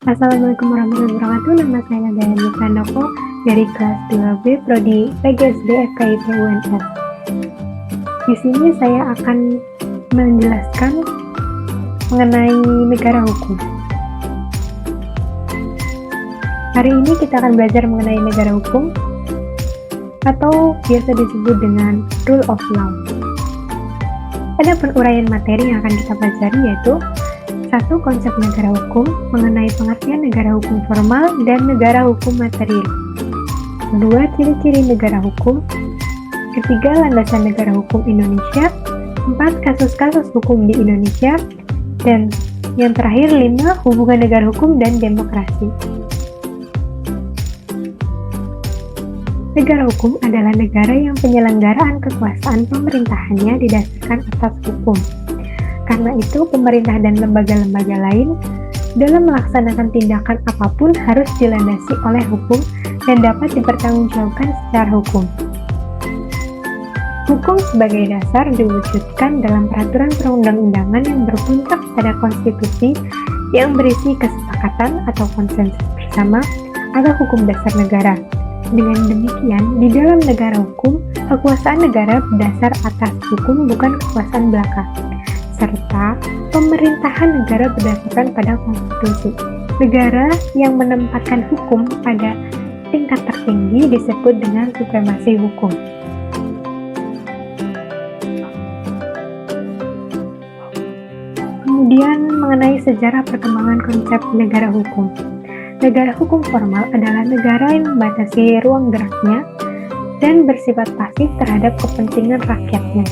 Assalamualaikum warahmatullahi wabarakatuh. Nama saya Nadayani Prandoko dari kelas 2B Prodi PGSD FKIP UNS. Di sini saya akan menjelaskan mengenai negara hukum. Hari ini kita akan belajar mengenai negara hukum atau biasa disebut dengan rule of law. Ada uraian materi yang akan kita pelajari, yaitu 1. Konsep negara hukum mengenai pengertian negara hukum formal dan negara hukum material. 2. Ciri-ciri negara hukum. 3. Landasan negara hukum Indonesia. 4. Kasus-kasus hukum di Indonesia. Dan yang terakhir 5. Hubungan negara hukum dan demokrasi. Negara hukum adalah negara yang penyelenggaraan kekuasaan pemerintahannya didasarkan atas hukum. Karena itu, pemerintah dan lembaga-lembaga lain dalam melaksanakan tindakan apapun harus dilandasi oleh hukum dan dapat dipertanggungjawabkan secara hukum. Hukum sebagai dasar diwujudkan dalam peraturan perundang-undangan yang berpuncak pada konstitusi yang berisi kesepakatan atau konsensus bersama atau hukum dasar negara. Dengan demikian, di dalam negara hukum, kekuasaan negara berdasar atas hukum bukan kekuasaan belaka, serta pemerintahan negara berdasarkan pada konstitusi. Negara yang menempatkan hukum pada tingkat tertinggi disebut dengan supremasi hukum. Kemudian mengenai sejarah perkembangan konsep negara hukum. Negara hukum formal adalah negara yang membatasi ruang geraknya dan bersifat pasif terhadap kepentingan rakyatnya.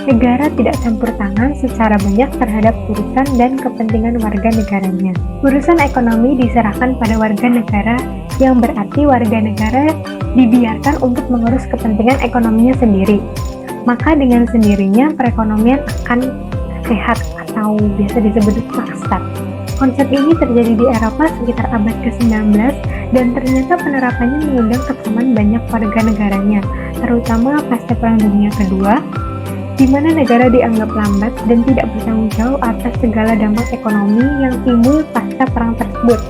Negara tidak campur tangan secara banyak terhadap urusan dan kepentingan warga negaranya. Urusan ekonomi diserahkan pada warga negara, yang berarti warga negara dibiarkan untuk mengurus kepentingan ekonominya sendiri. Maka dengan sendirinya perekonomian akan sehat atau biasa disebut maksa. Konsep ini terjadi di Eropa sekitar abad ke-19 dan ternyata penerapannya mengundang kecaman banyak warga negaranya, terutama pasca Perang Dunia Kedua, di mana negara dianggap lambat dan tidak bertanggung jawab atas segala dampak ekonomi yang timbul pasca perang tersebut.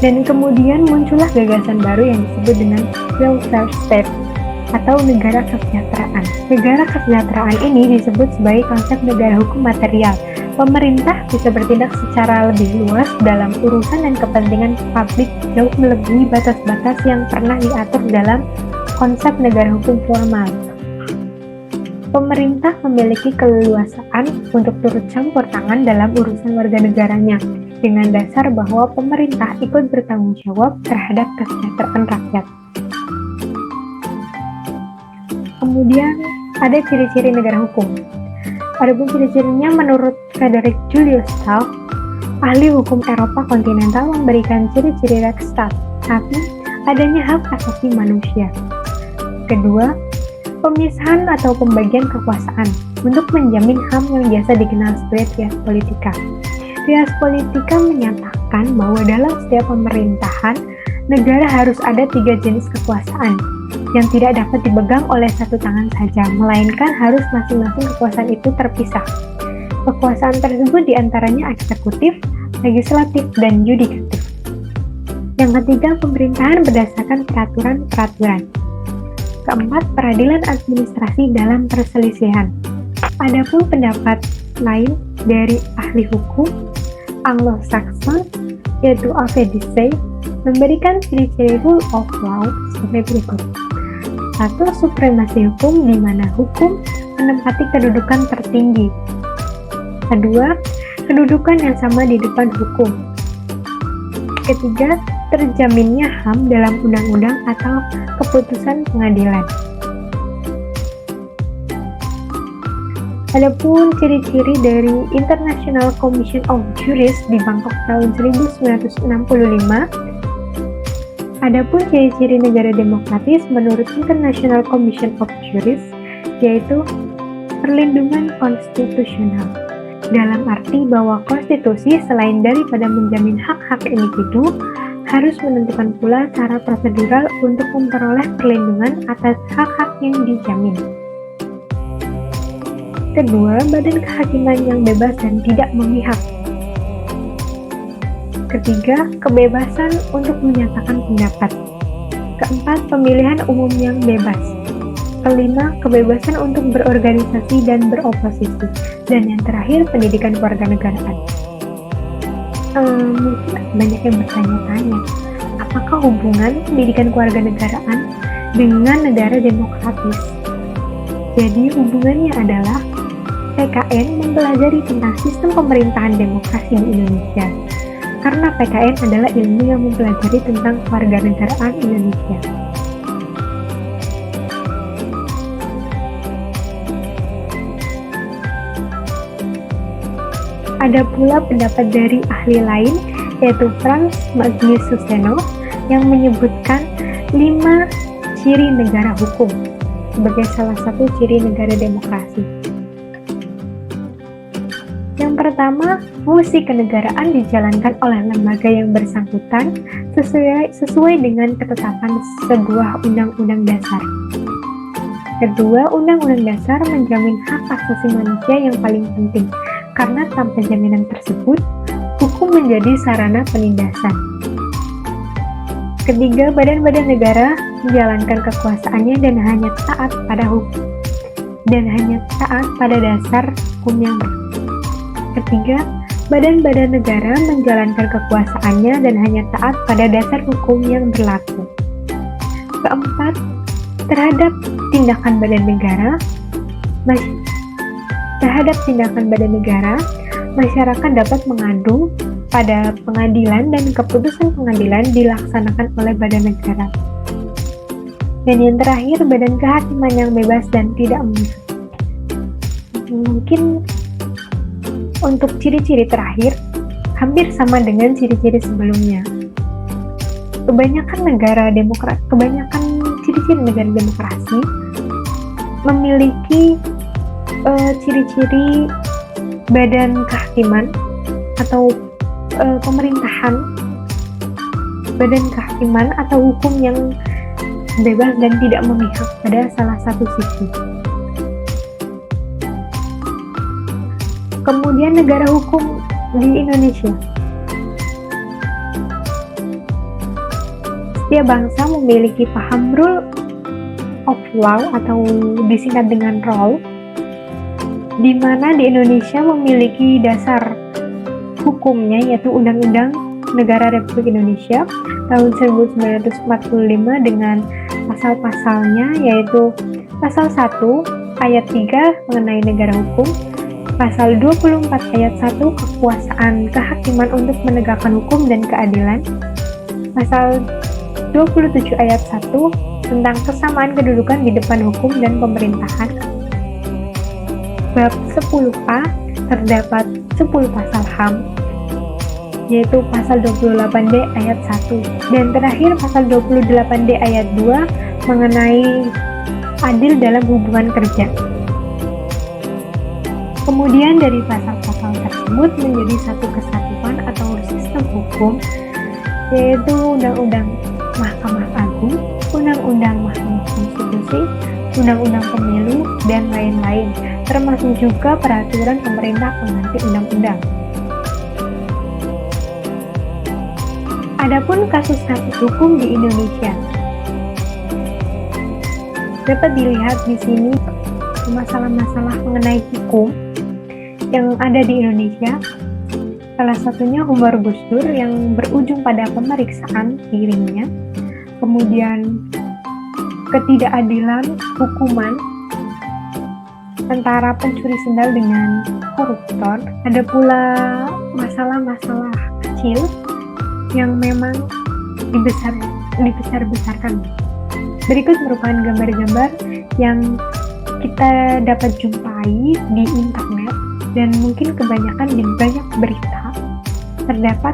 Dan kemudian muncullah gagasan baru yang disebut dengan welfare state atau negara kesejahteraan. Negara kesejahteraan ini disebut sebagai konsep negara hukum material. Pemerintah bisa bertindak secara lebih luas dalam urusan dan kepentingan publik jauh melebihi batas-batas yang pernah diatur dalam konsep negara hukum formal. Pemerintah memiliki keleluasaan untuk turut campur tangan dalam urusan warga negaranya, dengan dasar bahwa pemerintah ikut bertanggung jawab terhadap kesejahteraan rakyat. Kemudian ada ciri-ciri negara hukum. Adapun ciri-cirinya menurut Frederick Julius Stahl, ahli hukum Eropa kontinental, memberikan ciri-ciri Rechtsstaat, satu, adanya hak asasi manusia. Kedua, pemisahan atau pembagian kekuasaan untuk menjamin HAM yang biasa dikenal sebagai trias politika. Trias politika menyatakan bahwa dalam setiap pemerintahan, negara harus ada 3 jenis kekuasaan yang tidak dapat dipegang oleh satu tangan saja, melainkan harus masing-masing kekuasaan itu terpisah. Kekuasaan tersebut diantaranya eksekutif, legislatif, dan yudikatif. Yang ketiga, pemerintahan berdasarkan peraturan-peraturan. Keempat, peradilan administrasi dalam perselisihan. Adapun pendapat lain dari ahli hukum Anglo-Saxon, yaitu Alfred Dissey, memberikan ciri-ciri rule of law sebagai berikut. 1. Supremasi hukum, di mana hukum menempati kedudukan tertinggi. 2. Kedudukan yang sama di depan hukum. 3. Terjaminnya HAM dalam undang-undang atau keputusan pengadilan. Adapun ciri-ciri dari International Commission of Jurists di Bangkok tahun 1965. Adapun ciri-ciri negara demokratis menurut International Commission of Jurists, yaitu perlindungan konstitusional. Dalam arti bahwa konstitusi selain daripada menjamin hak-hak individu, harus menentukan pula cara prosedural untuk memperoleh perlindungan atas hak-hak yang dijamin. Kedua, badan kehakiman yang bebas dan tidak memihak. Ketiga, kebebasan untuk menyatakan pendapat. Keempat, pemilihan umum yang bebas. Kelima, kebebasan untuk berorganisasi dan beroposisi. Dan yang terakhir, pendidikan kewarganegaraan. Mungkin banyak yang bertanya-tanya, apakah hubungan pendidikan kewarganegaraan dengan negara demokratis? Jadi hubungannya adalah PKN mempelajari tentang sistem pemerintahan demokrasi di Indonesia. Karena PKN adalah ilmu yang mempelajari tentang kewarganegaraan Indonesia. Ada pula pendapat dari ahli lain, yaitu Franz Magnus Suseno, yang menyebutkan 5 ciri negara hukum sebagai salah satu ciri negara demokrasi. Yang pertama, fungsi kenegaraan dijalankan oleh lembaga yang bersangkutan sesuai dengan ketetapan sebuah undang-undang dasar. Kedua, undang-undang dasar menjamin hak asasi manusia yang paling penting, karena tanpa jaminan tersebut, hukum menjadi sarana penindasan. Ketiga, badan-badan negara menjalankan kekuasaannya dan hanya taat pada dasar hukum yang berlaku. Ketiga, badan-badan negara menjalankan kekuasaannya dan hanya taat pada dasar hukum yang berlaku. Keempat, terhadap tindakan badan negara, masyarakat dapat mengadu pada pengadilan dan keputusan pengadilan dilaksanakan oleh badan negara. Dan yang terakhir, badan kehakiman yang bebas dan tidak memihak. Mungkin untuk ciri-ciri terakhir hampir sama dengan ciri-ciri sebelumnya. Kebanyakan ciri-ciri negara demokrasi memiliki ciri-ciri badan kehakiman atau pemerintahan, badan kehakiman atau hukum yang bebas dan tidak memihak pada salah satu sisi. Kemudian negara hukum di Indonesia. Setiap bangsa memiliki paham rule of law atau disingkat dengan ROL, di mana di Indonesia memiliki dasar hukumnya yaitu Undang-Undang Negara Republik Indonesia tahun 1945 dengan pasal-pasalnya yaitu pasal 1 ayat 3 mengenai negara hukum, pasal 24 ayat 1 kekuasaan kehakiman untuk menegakkan hukum dan keadilan, pasal 27 ayat 1 tentang kesamaan kedudukan di depan hukum dan pemerintahan. Bab 10A terdapat 10 pasal HAM, yaitu pasal 28D ayat 1, dan terakhir pasal 28D ayat 2 mengenai adil dalam hubungan kerja. Kemudian dari pasal-pasal tersebut menjadi satu kesatuan atau sistem hukum, yaitu Undang-Undang Mahkamah Agung, Undang-Undang Mahkamah Konstitusi, Undang-Undang Pemilu, dan lain-lain, termasuk juga peraturan pemerintah pengganti undang-undang. Adapun kasus-kasus hukum di Indonesia, dapat dilihat di sini masalah-masalah mengenai hukum yang ada di Indonesia. Salah satunya Umar Gus Dur yang berujung pada pemeriksaan dirinya, kemudian ketidakadilan hukuman antara pencuri sendal dengan koruptor. Ada pula masalah-masalah kecil yang memang dibesar-besarkan. Berikut merupakan gambar-gambar yang kita dapat jumpai di internet dan mungkin kebanyakan di banyak berita terdapat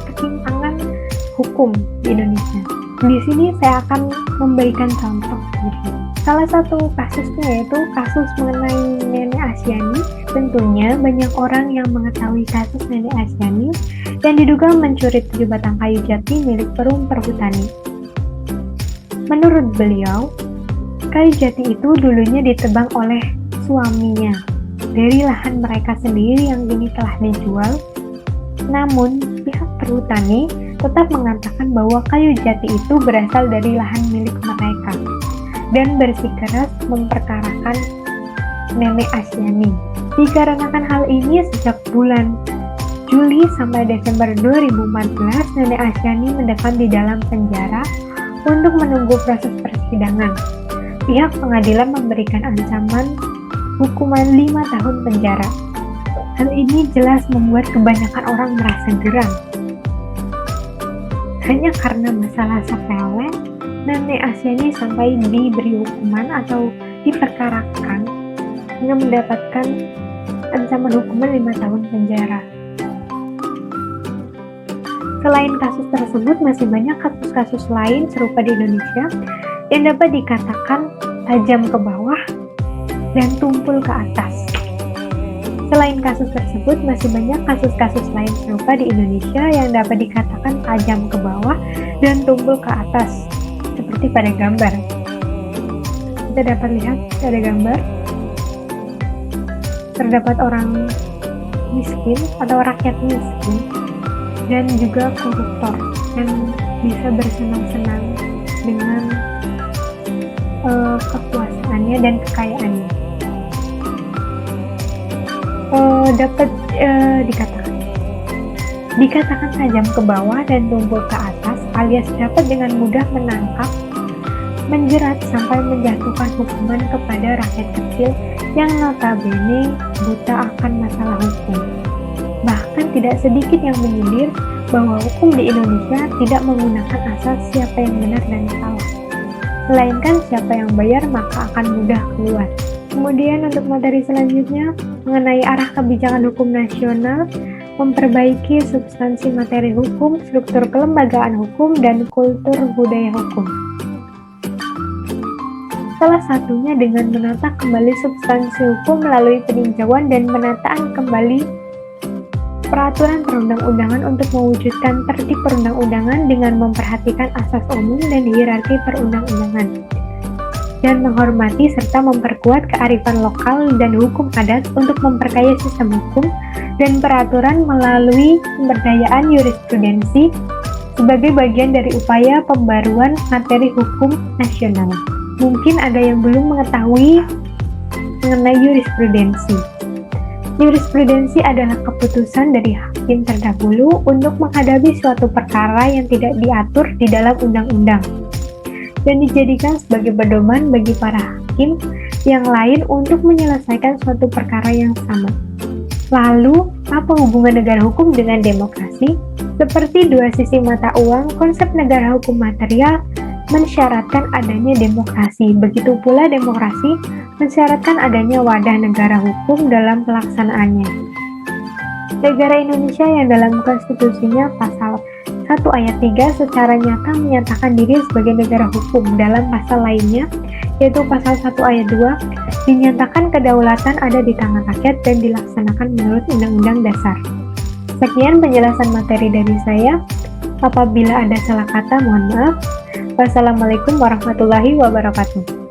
ketimpangan hukum di Indonesia. Di sini saya akan memberikan contoh. Salah satu kasusnya yaitu kasus mengenai Nenek Asyani. Tentunya banyak orang yang mengetahui kasus Nenek Asyani yang diduga mencuri 7 batang kayu jati milik Perum Perhutani. Menurut beliau, kayu jati itu dulunya ditebang oleh suaminya dari lahan mereka sendiri yang kini telah dijual. Namun, pihak perhutani tetap mengatakan bahwa kayu jati itu berasal dari lahan milik mereka dan bersikeras memperkarakan Nenek Asyani. Dikarenakan hal ini, sejak bulan Juli sampai Desember 2014, Nenek Asyani mendekam di dalam penjara untuk menunggu proses persidangan. Pihak pengadilan memberikan ancaman hukuman 5 tahun penjara. Hal ini jelas membuat kebanyakan orang merasa geram. Hanya karena masalah sepele, Nenek Asyani sampai diberi hukuman atau diperkarakan hingga mendapatkan ancaman hukuman 5 tahun penjara. Selain kasus tersebut, masih banyak kasus-kasus lain serupa di Indonesia yang dapat dikatakan tajam ke bawah dan tumpul ke atas. Selain kasus tersebut, masih banyak kasus-kasus lain serupa di Indonesia yang dapat dikatakan tajam ke bawah dan tumpul ke atas, seperti pada gambar. Kita dapat lihat pada gambar, terdapat orang miskin atau rakyat miskin dan juga koruptor yang bisa bersenang-senang dengan kekuasaannya dan kekayaannya. Dapat dikatakan tajam ke bawah dan tumpul ke atas, alias dapat dengan mudah menangkap, menjerat sampai menjatuhkan hukuman kepada rakyat kecil yang notabene buta akan masalah hukum. Bahkan tidak sedikit yang menyindir bahwa hukum di Indonesia tidak menggunakan asas siapa yang benar dan salah, melainkan siapa yang bayar maka akan mudah keluar. Kemudian untuk materi selanjutnya mengenai arah kebijakan hukum nasional, memperbaiki substansi materi hukum, struktur kelembagaan hukum, dan kultur budaya hukum. Salah satunya dengan menata kembali substansi hukum melalui peninjauan dan penataan kembali peraturan perundang-undangan untuk mewujudkan tertib perundang-undangan dengan memperhatikan asas umum dan hierarki perundang-undangan, dan menghormati serta memperkuat kearifan lokal dan hukum adat untuk memperkaya sistem hukum dan peraturan melalui pemberdayaan jurisprudensi sebagai bagian dari upaya pembaruan materi hukum nasional. Mungkin ada yang belum mengetahui mengenai jurisprudensi. Jurisprudensi adalah keputusan dari hakim terdahulu untuk menghadapi suatu perkara yang tidak diatur di dalam undang-undang dan dijadikan sebagai pedoman bagi para hakim yang lain untuk menyelesaikan suatu perkara yang sama. Lalu, apa hubungan negara hukum dengan demokrasi? Seperti dua sisi mata uang, konsep negara hukum material mensyaratkan adanya demokrasi. Begitu pula demokrasi mensyaratkan adanya wadah negara hukum dalam pelaksanaannya. Negara Indonesia yang dalam konstitusinya pasal 1 ayat 3 secara nyata menyatakan diri sebagai negara hukum. Dalam pasal lainnya, yaitu pasal 1 ayat 2, dinyatakan kedaulatan ada di tangan rakyat dan dilaksanakan menurut Undang-Undang Dasar. Sekian penjelasan materi dari saya. Apabila ada salah kata, mohon maaf. Wassalamualaikum warahmatullahi wabarakatuh.